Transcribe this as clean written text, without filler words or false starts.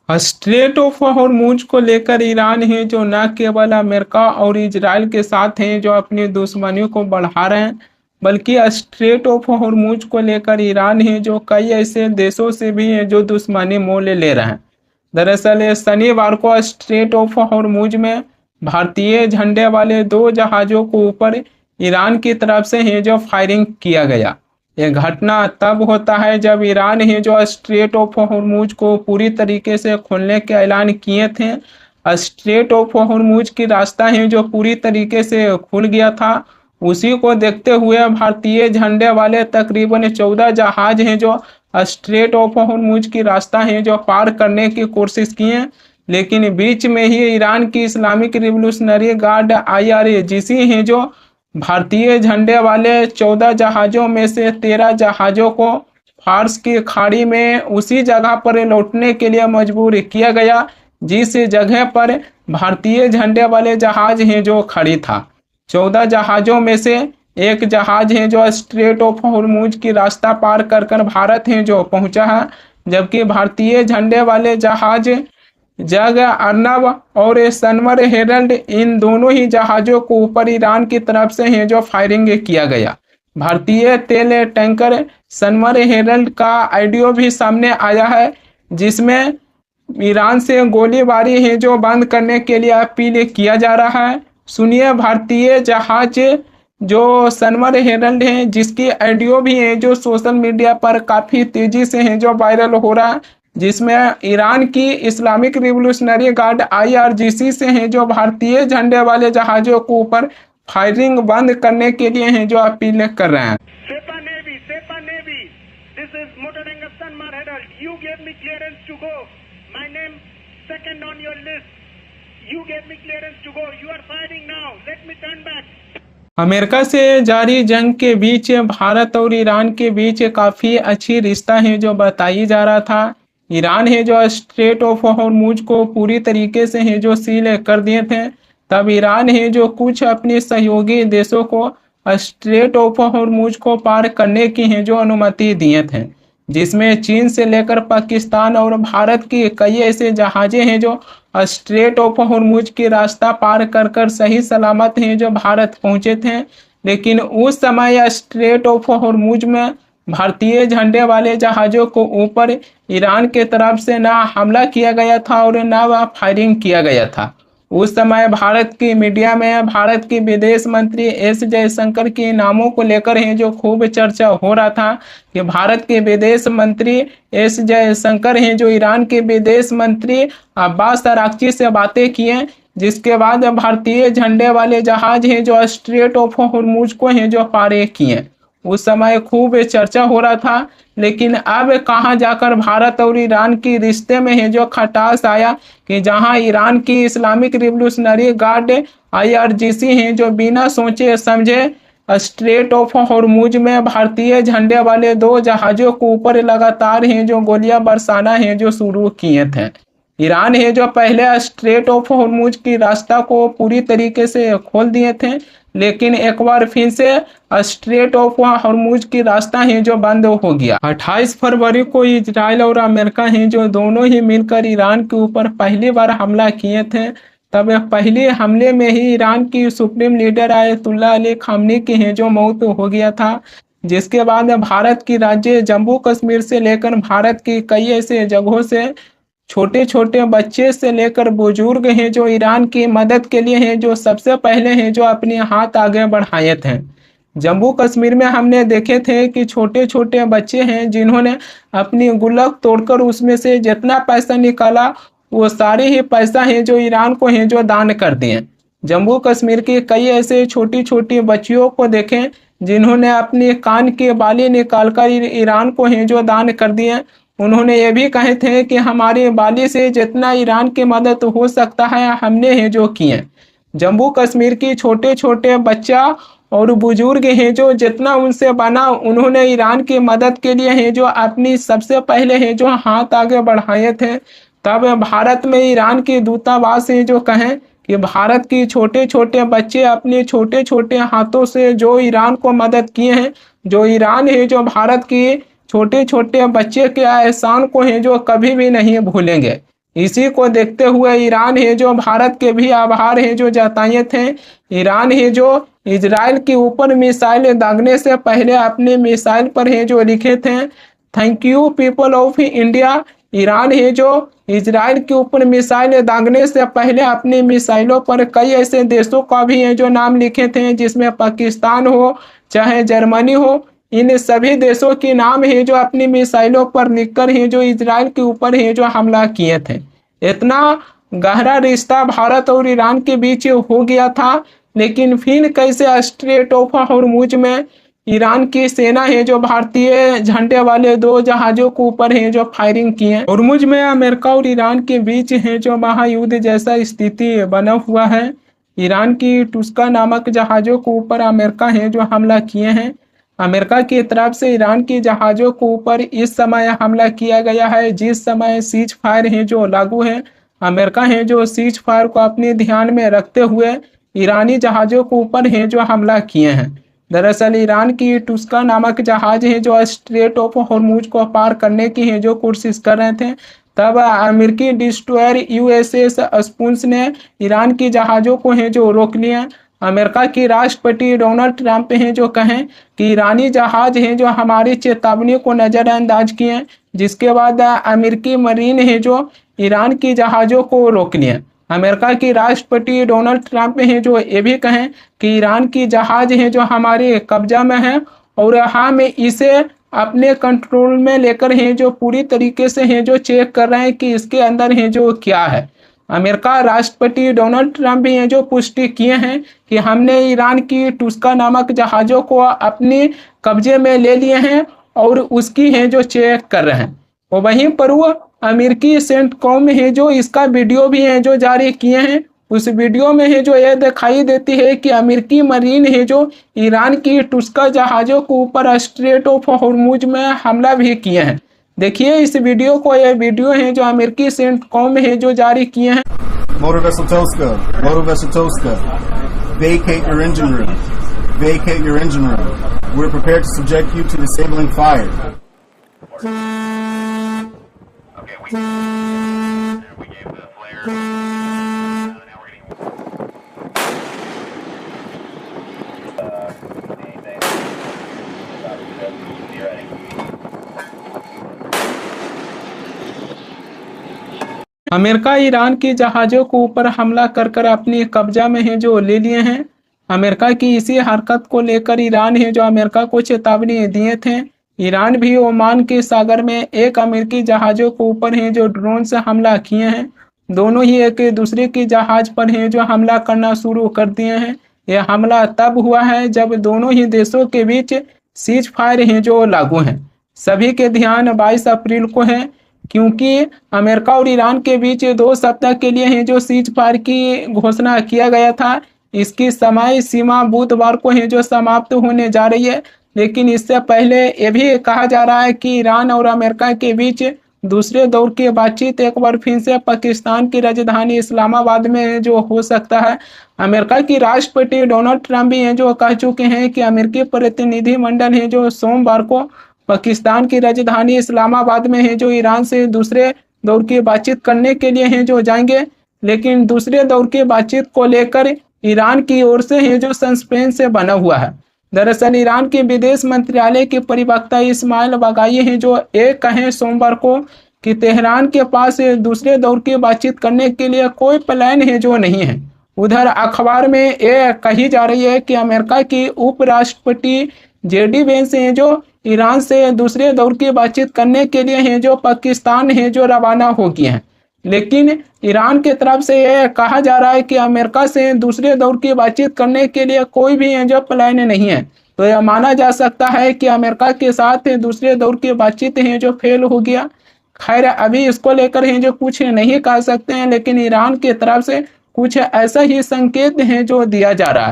Straight of Hormuz को लेकर Iran है जो न केवल अमेरिका और इजराइल के साथ हैं जो अपनी दुश्मनी को बढ़ा रहे हैं, बल्कि स्ट्रेट ऑफ हॉर्मुज को लेकर ईरान है जो कई ऐसे देशों से भी हैं जो दुश्मनी मोल ले रहे हैं। दरअसल ये शनिवार को स्ट्रेट ऑफ हॉर्मुज में भारतीय झंडे वाले दो जहाज़ों को ऊपर ईरान की तरफ से है जो फायरिंग किया गया। यह घटना तब होता है जब ईरान है जो स्ट्रेट ऑफ हॉर्मुज को पूरी तरीके से खोलने के ऐलान किए थे। स्ट्रेट ऑफ हॉर्मुज की रास्ता है जो पूरी तरीके से खुल गया था। उसी को देखते हुए भारतीय झंडे वाले तकरीबन 14 जहाज हैं जो स्ट्रेट ऑफ हॉर्मुज की रास्ता है जो पार करने की कोशिश किए, लेकिन बीच में ही ईरान की इस्लामिक रिवोल्यूशनरी गार्ड IRGC हैं जो भारतीय झंडे वाले 14 जहाज़ों में से 13 जहाज़ों को फारस की खाड़ी में उसी जगह पर लौटने के लिए मजबूर किया गया जिस जगह पर भारतीय झंडे वाले जहाज हैं जो खड़ी था। 14 जहाज़ों में से एक जहाज है जो स्ट्रेट ऑफ हॉर्मुज की रास्ता पार कर भारत है जो पहुंचा है, जबकि भारतीय झंडे वाले जहाज जग अर्नब और सनवर हेरल्ड इन दोनों ही जहाज़ों को ऊपर ईरान की तरफ से है जो फायरिंग किया गया। भारतीय तेल टैंकर सनवर हेरल्ड का ऑडियो भी सामने आया है जिसमें ईरान से गोलीबारी है जो बंद करने के लिए अपील किया जा रहा है। सुनिए भारतीय जहाज जो सनवर हेरल्ड है जिसकी ऑडियो भी है जो सोशल मीडिया पर काफ़ी तेज़ी से है जो वायरल हो रहा है, जिसमें ईरान की इस्लामिक रिवोल्यूशनरी गार्ड IRGC से हैं जो भारतीय झंडे वाले जहाज़ों को ऊपर फायरिंग बंद करने के लिए हैं जो अपील कर रहे हैं। Sepa Navy, this is Motoranga Sanmar Herald. You gave me clearance to go. My name second on your list. You gave me clearance to go. You are firing now. Let me turn back. America से जारी जंग के बीच भारत और Iran के बीच काफ़ी अच्छी रिश्ता है जो बताई जा रहा था। ईरान है जो स्ट्रेट ऑफ हॉर्मुज को पूरी तरीके से है जो सील कर दिए थे, तब ईरान है जो कुछ अपने सहयोगी देशों को स्ट्रेट ऑफ हॉर्मुज को पार करने की है जो अनुमति दिए थे, जिसमें चीन से लेकर पाकिस्तान और भारत की कई ऐसे जहाज़ें हैं जो स्ट्रेट ऑफ हॉर्मुज की रास्ता पार कर सही सलामत हैं जो भारत पहुंचे थे। लेकिन उस समय स्ट्रेट ऑफ हॉर्मुज में भारतीय झंडे वाले जहाज़ों को ऊपर ईरान के तरफ से ना हमला किया गया था और ना वह फायरिंग किया गया था। उस समय भारत की मीडिया में भारत के विदेश मंत्री S जयशंकर के नामों को लेकर है जो खूब चर्चा हो रहा था कि भारत के विदेश मंत्री S जयशंकर हैं जो ईरान के विदेश मंत्री अब्बास अराक्ची से बातें किए, जिसके बाद भारतीय झंडे वाले जहाज हैं जो स्ट्रेट ऑफ हॉर्मुज को हैं जो पार किए। उस समय खूब चर्चा हो रहा था, लेकिन अब कहां जाकर भारत और ईरान की रिश्ते में है जो खटास आया कि जहां ईरान की इस्लामिक रिवोल्यूशनरी गार्ड IRGC हैं जो बिना सोचे समझे स्ट्रेट ऑफ हॉर्मुज में भारतीय झंडे वाले दो जहाज़ों को ऊपर लगातार हैं जो गोलियां बरसाना है जो शुरू किए थे। ईरान है जो पहले स्ट्रेट ऑफ हॉर्मुज की रास्ता को पूरी तरीके से खोल दिए थे, लेकिन एक बार फिर से स्ट्रेट ऑफ हॉर्मुज की रास्ता है जो बंद हो गया। 28 फरवरी को इजराइल और अमेरिका हैं जो दोनों ही मिलकर ईरान के ऊपर पहली बार हमला किए थे। तब पहले हमले में ही ईरान की सुप्रीम लीडर आयतुल्लाह अली खामनी की है जो मौत हो गया था, जिसके बाद भारत की राज्य जम्मू कश्मीर से लेकर भारत की कई ऐसे जगहों से छोटे छोटे बच्चे से लेकर बुजुर्ग हैं जो ईरान की मदद के लिए हैं जो सबसे पहले हैं जो अपने हाथ आगे बढ़ाए थे। जम्मू कश्मीर में हमने देखे थे कि छोटे छोटे बच्चे हैं जिन्होंने अपनी गुल्लक तोड़कर उसमें से जितना पैसा निकाला वो सारे ही पैसा है जो ईरान को है जो दान कर दिए। जम्मू कश्मीर की कई ऐसे छोटी छोटी बच्चियों को देखें जिन्होंने अपने कान के बाली निकालकर ईरान को है जो दान कर दिए। उन्होंने ये भी कहे थे कि हमारे बाली से जितना ईरान की मदद हो सकता है हमने है जो किए। जम्मू कश्मीर की छोटे छोटे बच्चा और बुजुर्ग हैं जो जितना उनसे बना उन्होंने ईरान की मदद के लिए है जो अपनी सबसे पहले है जो हाथ आगे बढ़ाए थे। तब भारत में ईरान के दूतावास है जो कहें कि भारत की छोटे छोटे बच्चे अपने छोटे छोटे हाथों से जो ईरान को मदद किए हैं, जो ईरान है जो भारत की छोटे छोटे बच्चे के एहसान को है जो कभी भी नहीं भूलेंगे। इसी को देखते हुए ईरान है जो भारत के भी आभार है जो जताए थे। ईरान है जो इजराइल के ऊपर मिसाइल दागने से पहले अपने मिसाइल पर है जो लिखे थे, thank you people of India. Iran है जो इजराइल के ऊपर मिसाइल दागने से पहले अपने मिसाइलों पर कई ऐसे देशों का भी है जो नाम लिखे थे, जिसमें पाकिस्तान हो चाहे जर्मनी हो, इन सभी देशों के नाम है जो अपनी मिसाइलों पर लिखकर है जो इजराइल के ऊपर है जो हमला किए थे। इतना गहरा रिश्ता भारत और ईरान के बीच हो गया था, लेकिन फिर कैसे स्ट्रेट ऑफ हॉर्मुज में ईरान की सेना है जो भारतीय झंडे वाले 2 जहाजों के ऊपर है जो फायरिंग किए। हॉर्मुज में अमेरिका और ईरान के बीच है जो महायुद्ध जैसा स्थिति बना हुआ है। ईरान की टुस्का नामक जहाजों के ऊपर अमेरिका है जो हमला किए हैं। अमेरिका की तरफ से ईरान के जहाजों के ऊपर इस समय हमला किया गया है जिस समय सीज फायर है जो लागू है। अमेरिका है जो सीज फायर को अपने ध्यान में रखते हुए ईरानी जहाजों के ऊपर है जो हमला किए हैं। दरअसल ईरान की टुस्का नामक जहाज है जो स्ट्रेट ऑफ हॉर्मुज को पार करने की है जो कोशिश कर रहे थे, तब अमेरिकी डिस्ट्रॉयर यूएसएस स्पूंस ने ईरान की जहाजों को है जो रोक लिया। अमेरिका की राष्ट्रपति डोनाल्ड ट्रंप हैं जो कहें कि ईरानी जहाज हैं जो हमारी चेतावनी को नज़रअंदाज किए, जिसके बाद अमेरिकी मरीन है जो ईरान की जहाज़ों को रोक लिए। अमेरिका की राष्ट्रपति डोनाल्ड ट्रंप हैं जो ये भी कहें कि ईरान की जहाज है जो हमारे कब्जा में है और हम इसे अपने कंट्रोल में लेकर हैं जो पूरी तरीके से हैं जो चेक कर रहे हैं कि इसके अंदर है जो क्या है। अमेरिका राष्ट्रपति डोनाल्ड ट्रंप भी हैं जो पुष्टि किए हैं कि हमने ईरान की टुस्का नामक जहाज़ों को अपने कब्जे में ले लिए हैं और उसकी है जो चेक कर रहे हैं। और वहीं पर वो अमेरिकी सेंटकॉम है जो इसका वीडियो भी है जो जारी किए हैं। उस वीडियो में है जो यह दिखाई देती है कि अमेरिकी मरीन है जो ईरान की टुस्का जहाज़ों के ऊपर स्ट्रेट ऑफ हॉर्मुज में हमला भी किए हैं। देखिए इस वीडियो को, यह वीडियो है जो अमेरिकी सेंटकॉम है जो जारी किए हैं। Motor vessel Tosca, vacate your engine room. Vacate your engine room. We're prepared to subject you to disabling fire. Okay, we gave the flare. Now we're getting America Iran की जहाज़ों के ऊपर हमला कर कर अपनी कब्जा में है जो ले लिए हैं। अमेरिका की इसी हरकत को लेकर ईरान है जो अमेरिका को चेतावनी दिए थे। ईरान भी ओमान के सागर में एक अमेरिकी जहाज़ों के ऊपर है जो ड्रोन से हमला किए हैं। दोनों ही एक दूसरे की जहाज़ पर है जो हमला करना शुरू कर दिए हैं। यह हमला तब हुआ है जब दोनों ही देशों के बीच सीज फायर है जो लागू हैं। सभी के ध्यान 22 अप्रैल को है, क्योंकि अमेरिका और ईरान के बीच 2 सप्ताह के लिए है जो सीज फायर की घोषणा किया गया था। इसकी समय सीमा बुधवार को है जो समाप्त होने जा रही है, लेकिन इससे पहले ये भी कहा जा रहा है कि ईरान और अमेरिका के बीच दूसरे दौर की बातचीत एक बार फिर से पाकिस्तान की राजधानी इस्लामाबाद में जो हो सकता है। अमेरिका की राष्ट्रपति डोनाल्ड ट्रंप भी हैं जो कह चुके हैं कि अमेरिकी प्रतिनिधिमंडल है जो सोमवार को पाकिस्तान की राजधानी इस्लामाबाद में है जो ईरान से दूसरे दौर की बातचीत करने के लिए हैं जो जाएंगे, लेकिन दूसरे दौर की बातचीत को लेकर ईरान की ओर से है जो सस्पेंस से बना हुआ है। दरअसल ईरान के विदेश मंत्रालय के प्रवक्ता इस्माइल बागाई हैं जो एक कहें सोमवार को कि तेहरान के पास दूसरे दौर की बातचीत करने के लिए कोई प्लान है जो नहीं है। उधर अखबार में यह कही जा रही है कि अमेरिका की उपराष्ट्रपति जेडी वेंस हैं जो ईरान से दूसरे दौर की बातचीत करने के लिए हैं जो पाकिस्तान है जो रवाना हो गए हैं, लेकिन ईरान की तरफ से यह कहा जा रहा है कि अमेरिका से दूसरे दौर की बातचीत करने के लिए कोई भी है जो प्लान नहीं है। तो यह माना जा सकता है कि अमेरिका के साथ दूसरे दौर की बातचीत है जो फेल हो गया। खैर अभी इसको लेकर है जो कुछ नहीं कह सकते हैं, लेकिन ईरान की तरफ से कुछ ऐसा ही संकेत है जो दिया जा रहा है।